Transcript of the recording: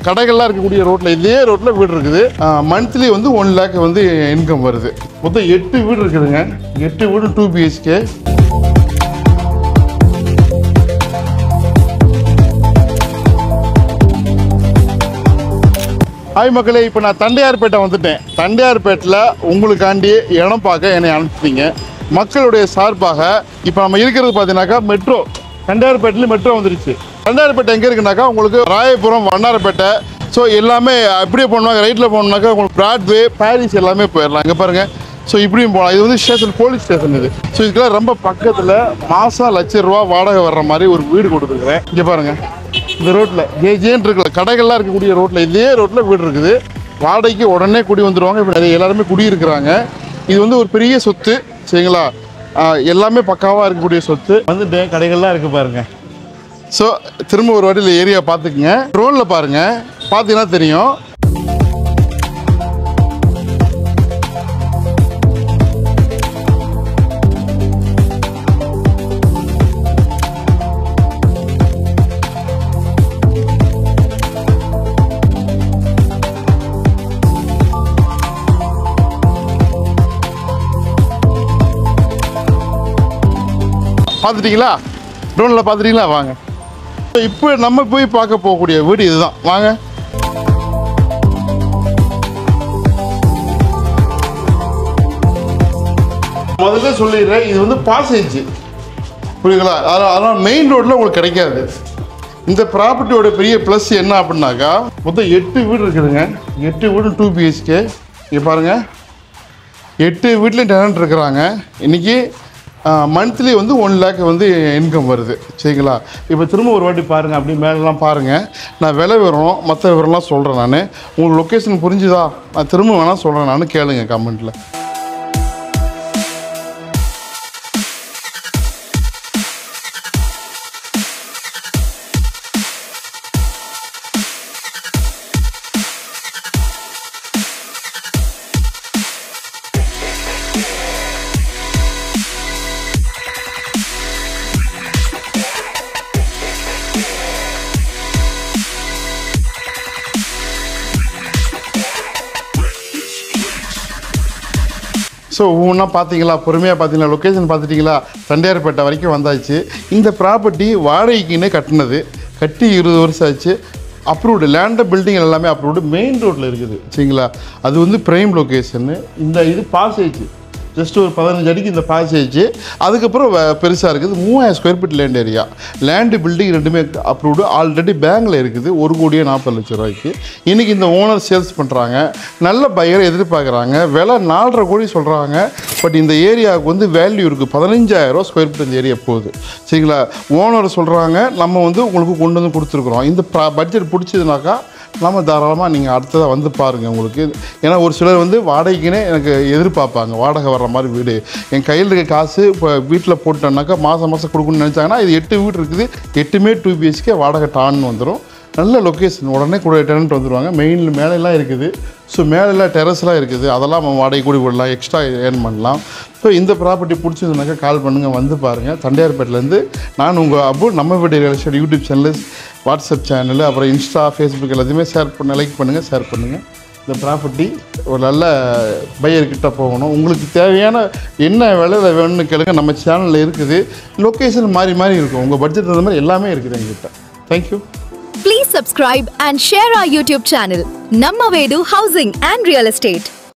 கடைகள்லாம் இருக்கக்கூடிய ரோட்டில் இதே ரோட்டில் வீடு இருக்குது. மந்த்லி வந்து 1 lakh வந்து இன்கம் வருது. மொத்தம் 8 வீடு இருக்குதுங்க. 8 வீடு 2 BHK. ஹாய் மக்களே, இப்போ நான் தண்டையார்பேட்டை வந்துட்டேன். தண்டையார்பேட்டில் உங்களுக்காண்டி இடம் பார்க்க என்னை அனுப்பிச்சிங்க. மக்களுடைய சார்பாக இப்போ நம்ம இருக்கிறது பார்த்தீங்கன்னாக்கா மெட்ரோ. தண்டையார்பேட்டில் மெட்ரோ வந்துருச்சு. தண்டையார்பேட்டை எங்கே இருக்குனாக்கா உங்களுக்கு ராயபுரம், வண்ணாரப்பேட்டை, ஸோ எல்லாமே அப்படியே போகணுனாக்கா ரைட்டில் போகணுன்னாக்கா உங்களுக்கு பிராட்வே, பாரிஸ் எல்லாமே போயிடலாம். இங்கே பாருங்கள். ஸோ இப்படியும் போகலாம். இது வந்து ஸ்டேஷன், போலீஸ் ஸ்டேஷன் இது. ஸோ இதுக்கெல்லாம் ரொம்ப பக்கத்தில் மாதம் ₹1,00,000 வாடகை வர்ற மாதிரி ஒரு வீடு கொடுத்துருக்குறேன். இங்கே பாருங்கள், இந்த ரோட்டில் ஜேன்னு இருக்குல்ல, கடைகள்லாம் இருக்கக்கூடிய ரோட்டில் இதே ரோட்டில் வீடு இருக்குது. வாடகைக்கு உடனே குடி வந்துடுவாங்க. இப்போ நிறைய எல்லாருமே குடியிருக்கிறாங்க. இது வந்து ஒரு பெரிய சொத்து, சரிங்களா? எல்லாமே பக்காவாக இருக்கக்கூடிய சொத்து. வந்துட்டு கடைகள்லாம் இருக்குது பாருங்கள். ஸோ திரும்ப ஒரு வாட்டி ஏரியா பார்த்துக்குங்க. ரோட்டில் பாருங்கள், பார்த்தீங்கன்னா தெரியும். பார்த்துட்டிங்களா? ட்ரோனில் பார்த்துட்டிங்களா? வாங்க. இப்போ நம்ம போய் பார்க்க போகக்கூடிய வீடு இதுதான். வாங்க. முதல்ல சொல்லிடுறேன், இது வந்து பாசேஜ், புரியுங்களா? அதனால் மெயின் ரோட்டில் உங்களுக்கு கிடைக்காது. இந்த ப்ராப்பர்ட்டியோட பெரிய ப்ளஸ் என்ன அப்படின்னாக்கா, மொத்தம் 8 வீடு இருக்குதுங்க. 8 வீடு 2 BHK. இங்கே பாருங்கள், 8 வீட்லேயும் டெனண்ட் இருக்கிறாங்க. இன்றைக்கி மந்த்லி வந்து 1 lakh வந்து இன்கம் வருது, சரிங்களா? இப்போ திரும்ப ஒரு வாட்டி பாருங்கள், அப்படி மேலெலாம் பாருங்கள். நான் விலை விவரம் மற்ற விவரம்லாம் சொல்கிறேன். நான் உங்களுக்கு லொக்கேஷன் புரிஞ்சுதா? நான் திரும்ப வேணால் சொல்கிறேன், நான் கேளுங்க கமெண்ட்டில். ஸோ ஒவ்வொன்றா பார்த்தீங்களா, பொறுமையாக பார்த்தீங்களா, லொக்கேஷன் பார்த்துட்டிங்களா? தண்டையார்பேட்டை வரைக்கும் வந்தாச்சு. இந்த ப்ராப்பர்ட்டி வாடகைக்குன்னே கட்டினது, கட்டி 20 வருஷம் ஆச்சு. அப்ரூவ்டு லேண்டு, பில்டிங் எல்லாமே அப்ரூவ்டு. மெயின் ரோட்டில் இருக்குது, சரிங்களா? அது வந்து ப்ரைம் லொக்கேஷன்னு. இந்த இது பாசேஜ், ஜஸ்ட் ஒரு 15 அடிக்கு இந்த பாசேஜ். அதுக்கப்புறம் பெருசாக இருக்குது. 3000 square feet land area. Land, building ரெண்டுமே அப்ரூவ்டு. ஆல்ரெடி பேங்கில் இருக்குது. 1,40,00,000 இன்றைக்கி இந்த ஓனர் சேல்ஸ் பண்ணுறாங்க. நல்ல பையரை எதிர்பார்க்குறாங்க. விலை 4.5 கோடி சொல்கிறாங்க. பட் இந்த ஏரியாவுக்கு வந்து வேல்யூ இருக்குது. 15,000 ஸ்கொயர் ஃபீட் இந்த ஏரியா போகுது, சரிங்களா? ஓனர் சொல்கிறாங்க, நம்ம வந்து உங்களுக்கு கொண்டு வந்து கொடுத்துருக்குறோம். இந்த பட்ஜெட் பிடிச்சதுனாக்கா நம்ம தாராளமாக நீங்கள் அடுத்ததாக வந்து பாருங்கள் உங்களுக்கு. ஏன்னா ஒரு சிலர் வந்து வாடகைக்குன்னே எனக்கு எதிர்பார்ப்பாங்க, வாடகை வர்ற மாதிரி வீடு. என் கையில் இருக்க காசு இப்போ வீட்டில் போட்டோன்னாக்கா மாதம் கொடுக்கணும்னு நினச்சாங்கன்னா, இது 8 வீடு இருக்குது. 8மே 2 BHK. வாடகை டான்னு வந்துடும். நல்ல லொக்கேஷன். உடனே கூட டெனண்ட் வந்துடுவாங்க. மெயினில் மேலெல்லாம் இருக்குது. ஸோ மேலெல்லாம் டெரஸ்லாம் இருக்குது. அதெல்லாம் நம்ம வாடகை கூடி விடலாம், எக்ஸ்ட்ரா ஏர்ன் பண்ணலாம். ஸோ இந்த ப்ராப்பர்ட்டி பிடிச்சதுனாக்கா கால் பண்ணுங்கள், வந்து பாருங்கள். தண்டையார்பேட்டிலேருந்து நான் உங்கள் அப்பு. நம்ம வீடு real estate YouTube channel, WhatsApp channel, அப்புறம் இன்ஸ்டா, ஃபேஸ்புக் எல்லாத்தையுமே லைக் பண்ணுங்கள், ஷேர் பண்ணுங்கள். இந்த ப்ராப்பர்ட்டி ஒரு நல்ல பையர்கிட்ட போகணும். உங்களுக்கு தேவையான என்ன விலையில் வேணும்னு கேளுங்க. நம்ம சேனலில் இருக்குது. லொக்கேஷன் மாறி மாறி இருக்கும். உங்கள் பட்ஜெட் தகுந்த மாதிரி எல்லாமே இருக்குது எங்ககிட்ட. Thank you. Please subscribe and share our YouTube channel, Namma Vedu Housing and Real Estate.